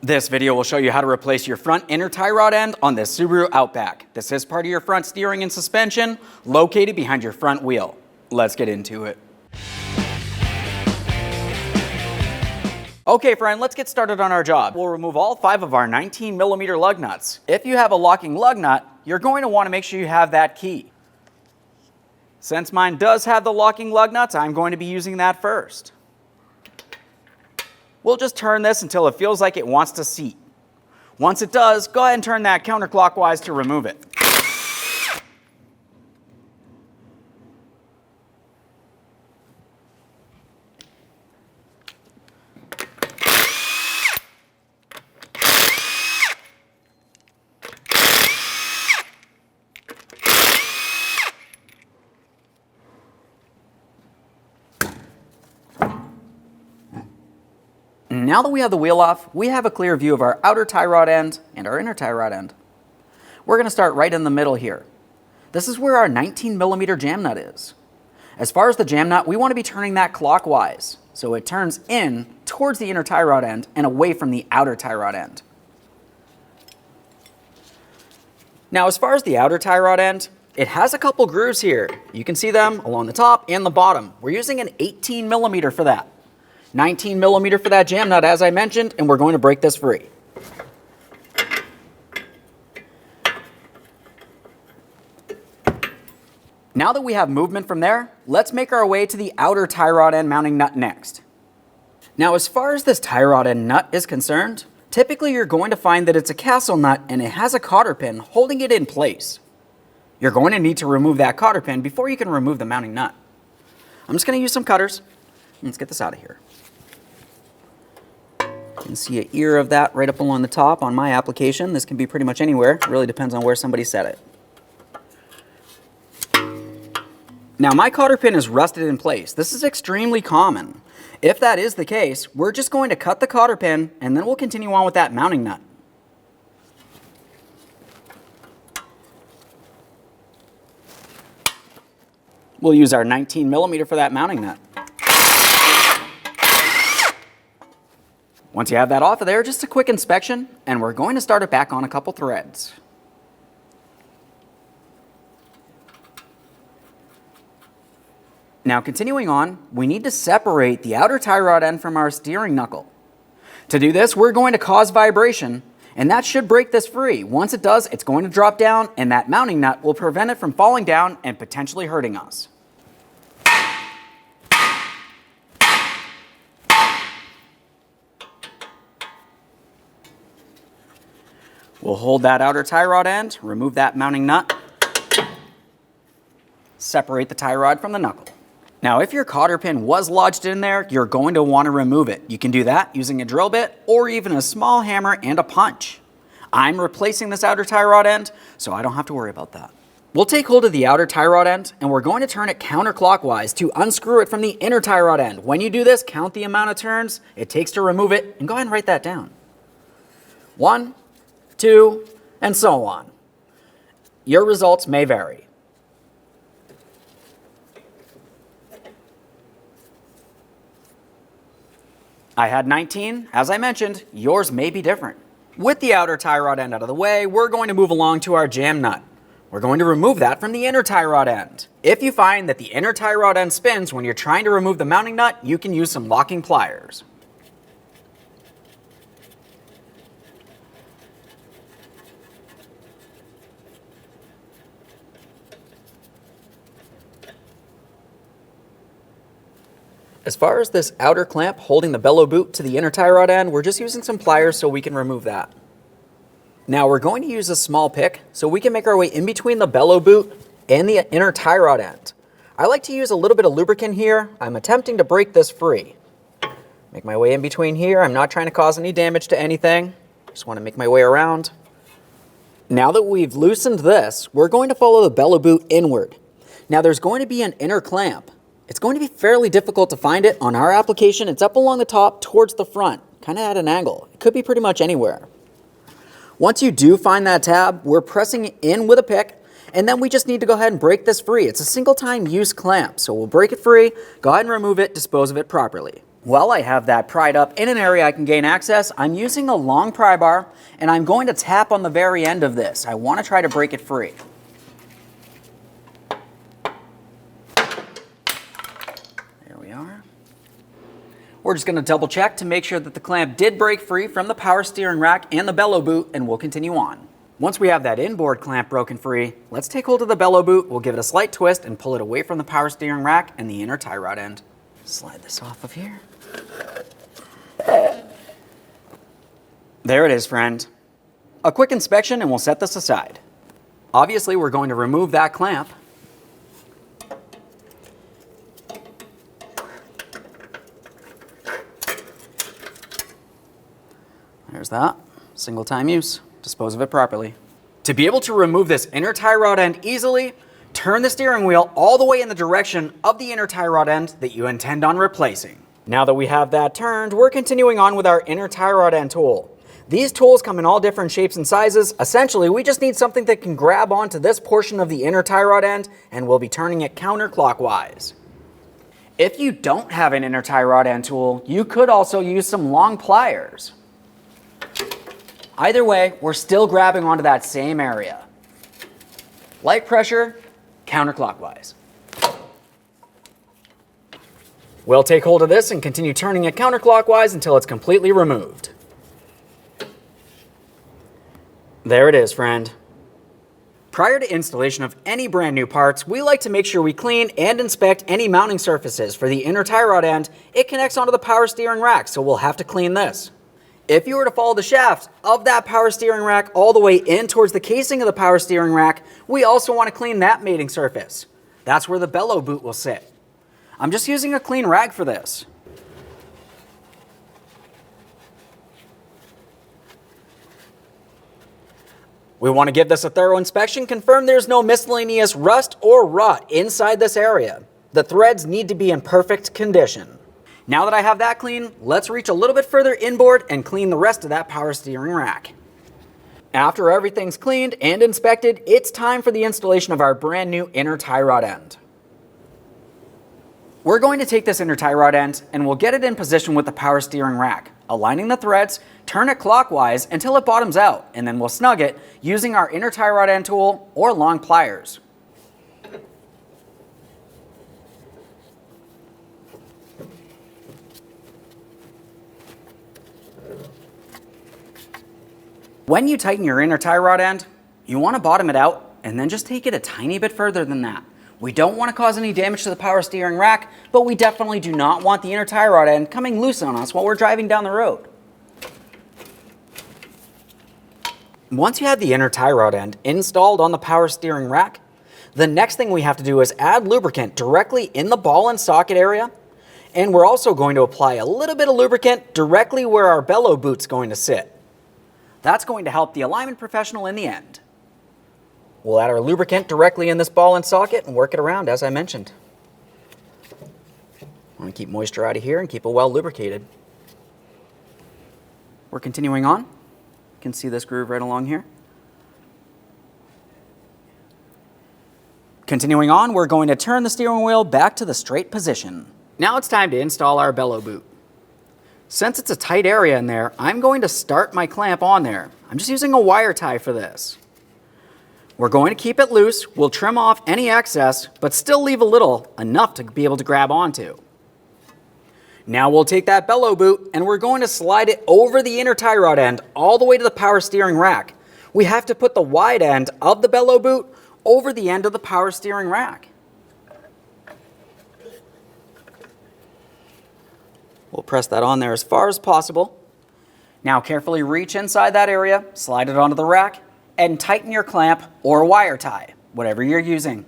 This video will show you how to replace your front inner tie rod end on this Subaru Outback. This is part of your front steering and suspension, located behind your front wheel. Let's get into it. Okay friend, let's get started on our job. We'll remove all 5 of our 19mm lug nuts. If you have a locking lug nut, you're going to want to make sure you have that key. Since mine does have the locking lug nuts, I'm going to be using that first. We'll just turn this until it feels like it wants to seat. Once it does, go ahead and turn that counterclockwise to remove it. Now that we have the wheel off, we have a clear view of our outer tie rod end and our inner tie rod end. We're going to start right in the middle here. This is where our 19mm jam nut is. As far as the jam nut, we want to be turning that clockwise, so it turns in towards the inner tie rod end and away from the outer tie rod end. Now as far as the outer tie rod end, it has a couple grooves here. You can see them along the top and the bottom. We're using an 18mm for that. 19mm for that jam nut, as I mentioned, and we're going to break this free. Now that we have movement from there, let's make our way to the outer tie rod end mounting nut next. Now, as far as this tie rod end nut is concerned, typically you're going to find that it's a castle nut and it has a cotter pin holding it in place. You're going to need to remove that cotter pin before you can remove the mounting nut. I'm just going to use some cutters. Let's get this out of here. You can see an ear of that right up along the top on my application. This can be pretty much anywhere. It really depends on where somebody set it. Now my cotter pin is rusted in place. This is extremely common. If that is the case, we're just going to cut the cotter pin and then we'll continue on with that mounting nut. We'll use our 19mm for that mounting nut. Once you have that off of there, just a quick inspection, and we're going to start it back on a couple threads. Now continuing on, we need to separate the outer tie rod end from our steering knuckle. To do this, we're going to cause vibration, and that should break this free. Once it does, it's going to drop down, and that mounting nut will prevent it from falling down and potentially hurting us. We'll hold that outer tie rod end, remove that mounting nut, separate the tie rod from the knuckle. Now if your cotter pin was lodged in there, you're going to want to remove it. You can do that using a drill bit or even a small hammer and a punch. I'm replacing this outer tie rod end, so I don't have to worry about that. We'll take hold of the outer tie rod end and we're going to turn it counterclockwise to unscrew it from the inner tie rod end. When you do this, count the amount of turns it takes to remove it and go ahead and write that down. 1, 2, and so on. Your results may vary. I had 19. As I mentioned, yours may be different. With the outer tie rod end out of the way, we're going to move along to our jam nut. We're going to remove that from the inner tie rod end. If you find that the inner tie rod end spins when you're trying to remove the mounting nut, you can use some locking pliers. As far as this outer clamp holding the bellow boot to the inner tie rod end, we're just using some pliers so we can remove that. Now we're going to use a small pick so we can make our way in between the bellow boot and the inner tie rod end. I like to use a little bit of lubricant here. I'm attempting to break this free. Make my way in between here. I'm not trying to cause any damage to anything. Just want to make my way around. Now that we've loosened this, we're going to follow the bellow boot inward. Now there's going to be an inner clamp. It's going to be fairly difficult to find it. On our application, it's up along the top towards the front, kind of at an angle. It could be pretty much anywhere. Once you do find that tab, we're pressing in with a pick, and then we just need to go ahead and break this free. It's a single time use clamp, so we'll break it free, go ahead and remove it, dispose of it properly. While I have that pried up in an area I can gain access, I'm using a long pry bar and I'm going to tap on the very end of this. I want to try to break it free. There we are. We're just going to double check to make sure that the clamp did break free from the power steering rack and the bellow boot, and we'll continue on. Once we have that inboard clamp broken free, let's take hold of the bellow boot, we'll give it a slight twist and pull it away from the power steering rack and the inner tie rod end. Slide this off of here. There it is, friend. A quick inspection and we'll set this aside. Obviously, we're going to remove that clamp. There's that. Single time use. Dispose of it properly. To be able to remove this inner tie rod end easily, turn the steering wheel all the way in the direction of the inner tie rod end that you intend on replacing. Now that we have that turned, we're continuing on with our inner tie rod end tool. These tools come in all different shapes and sizes. Essentially, we just need something that can grab onto this portion of the inner tie rod end, and we'll be turning it counterclockwise. If you don't have an inner tie rod end tool, you could also use some long pliers. Either way, we're still grabbing onto that same area. Light pressure, counterclockwise. We'll take hold of this and continue turning it counterclockwise until it's completely removed. There it is, friend. Prior to installation of any brand new parts, we like to make sure we clean and inspect any mounting surfaces. For the inner tie rod end, it connects onto the power steering rack, so we'll have to clean this. If you were to follow the shaft of that power steering rack all the way in towards the casing of the power steering rack, we also want to clean that mating surface. That's where the bellow boot will sit. I'm just using a clean rag for this. We want to give this a thorough inspection, confirm there's no miscellaneous rust or rot inside this area. The threads need to be in perfect condition. Now that I have that clean, let's reach a little bit further inboard and clean the rest of that power steering rack. After everything's cleaned and inspected, it's time for the installation of our brand new inner tie rod end. We're going to take this inner tie rod end and we'll get it in position with the power steering rack, aligning the threads, turn it clockwise until it bottoms out, and then we'll snug it using our inner tie rod end tool or long pliers. When you tighten your inner tie rod end, you want to bottom it out and then just take it a tiny bit further than that. We don't want to cause any damage to the power steering rack, but we definitely do not want the inner tie rod end coming loose on us while we're driving down the road. Once you have the inner tie rod end installed on the power steering rack, the next thing we have to do is add lubricant directly in the ball and socket area, and we're also going to apply a little bit of lubricant directly where our bellow boot's going to sit. That's going to help the alignment professional in the end. We'll add our lubricant directly in this ball and socket and work it around as I mentioned. Want to keep moisture out of here and keep it well lubricated. We're continuing on. You can see this groove right along here. Continuing on, we're going to turn the steering wheel back to the straight position. Now it's time to install our bellow boot. Since it's a tight area in there, I'm going to start my clamp on there. I'm just using a wire tie for this. We're going to keep it loose. We'll trim off any excess, but still leave a little, enough to be able to grab onto. Now we'll take that bellow boot and we're going to slide it over the inner tie rod end all the way to the power steering rack. We have to put the wide end of the bellow boot over the end of the power steering rack. We'll press that on there as far as possible. Now carefully reach inside that area, slide it onto the rack, and tighten your clamp or wire tie, whatever you're using.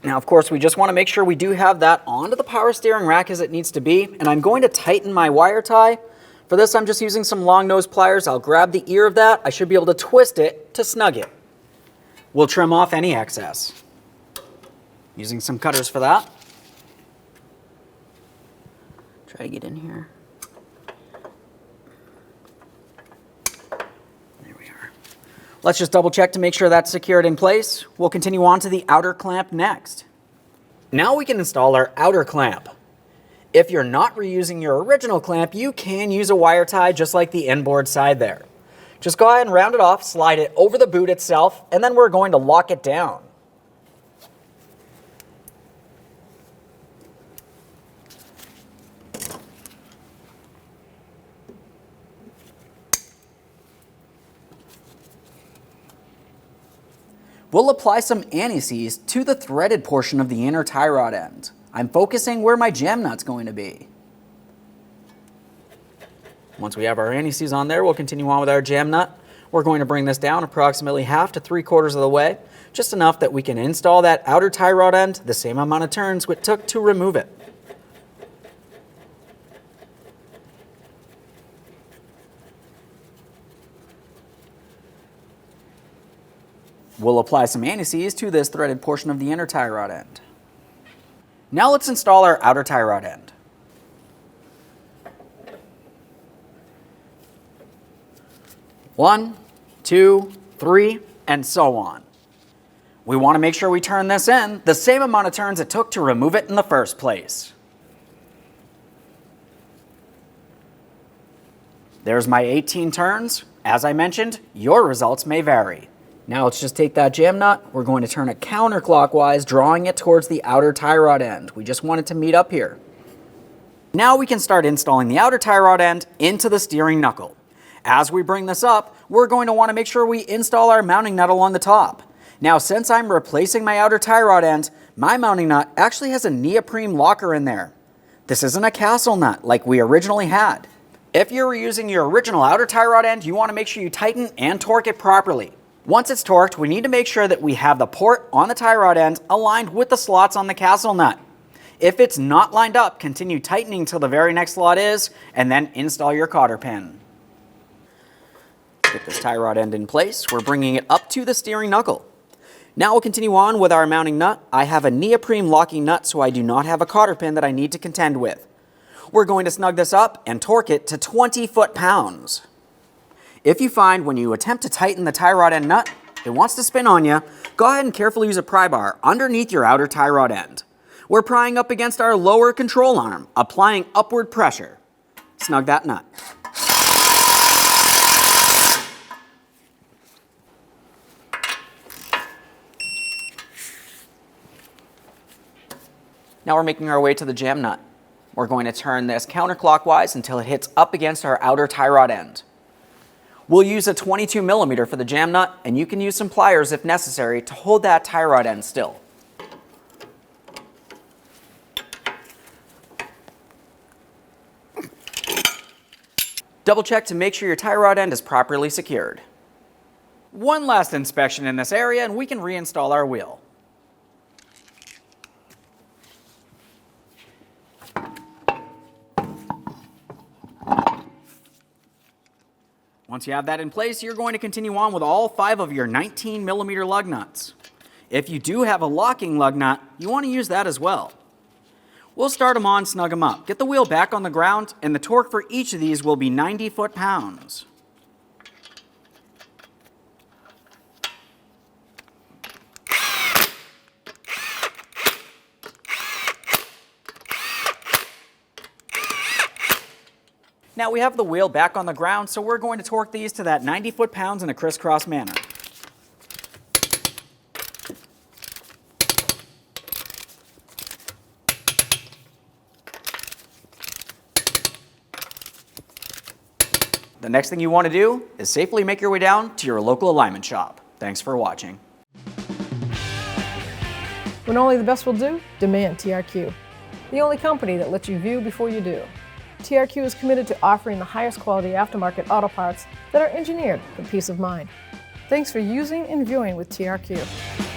Now, of course, we just want to make sure we do have that onto the power steering rack as it needs to be, and I'm going to tighten my wire tie. For this, I'm just using some long nose pliers. I'll grab the ear of that. I should be able to twist it to snug it. We'll trim off any excess. Using some cutters for that. Try to get in here. There we are. Let's just double check to make sure that's secured in place. We'll continue on to the outer clamp next. Now we can install our outer clamp. If you're not reusing your original clamp, you can use a wire tie just like the inboard side there. Just go ahead and round it off, slide it over the boot itself, and then we're going to lock it down. We'll apply some anti-seize to the threaded portion of the inner tie rod end. I'm focusing where my jam nut's going to be. Once we have our anti-seize on there, we'll continue on with our jam nut. We're going to bring this down approximately 1/2 to 3/4 of the way, just enough that we can install that outer tie rod end the same amount of turns it took to remove it. We'll apply some anti-seize to this threaded portion of the inner tie rod end. Now let's install our outer tie rod end. One, 2, 3, and so on. We want to make sure we turn this in the same amount of turns it took to remove it in the first place. There's my 18 turns. As I mentioned, your results may vary. Now let's just take that jam nut. We're going to turn it counterclockwise, drawing it towards the outer tie rod end. We just want it to meet up here. Now we can start installing the outer tie rod end into the steering knuckle. As we bring this up, we're going to want to make sure we install our mounting nut along the top. Now, since I'm replacing my outer tie rod end, my mounting nut actually has a neoprene locker in there. This isn't a castle nut like we originally had. If you're using your original outer tie rod end, you want to make sure you tighten and torque it properly. Once it's torqued, we need to make sure that we have the port on the tie rod end aligned with the slots on the castle nut. If it's not lined up, continue tightening till the very next slot is, and then install your cotter pin. Get this tie rod end in place. We're bringing it up to the steering knuckle. Now we'll continue on with our mounting nut. I have a neoprene locking nut, so I do not have a cotter pin that I need to contend with. We're going to snug this up and torque it to 20 foot-pounds. If you find when you attempt to tighten the tie rod end nut, it wants to spin on you, go ahead and carefully use a pry bar underneath your outer tie rod end. We're prying up against our lower control arm, applying upward pressure. Snug that nut. Now we're making our way to the jam nut. We're going to turn this counterclockwise until it hits up against our outer tie rod end. We'll use a 22mm for the jam nut, and you can use some pliers if necessary to hold that tie rod end still. Double check to make sure your tie rod end is properly secured. One last inspection in this area and we can reinstall our wheel. Once you have that in place, you're going to continue on with all 5 of your 19mm lug nuts. If you do have a locking lug nut, you want to use that as well. We'll start them on, snug them up. Get the wheel back on the ground, and the torque for each of these will be 90 foot-pounds. Now we have the wheel back on the ground, so we're going to torque these to that 90 foot-pounds in a crisscross manner. The next thing you want to do is safely make your way down to your local alignment shop. Thanks for watching. When only the best will do, demand TRQ. The only company that lets you view before you do. TRQ is committed to offering the highest quality aftermarket auto parts that are engineered for peace of mind. Thanks for using and viewing with TRQ.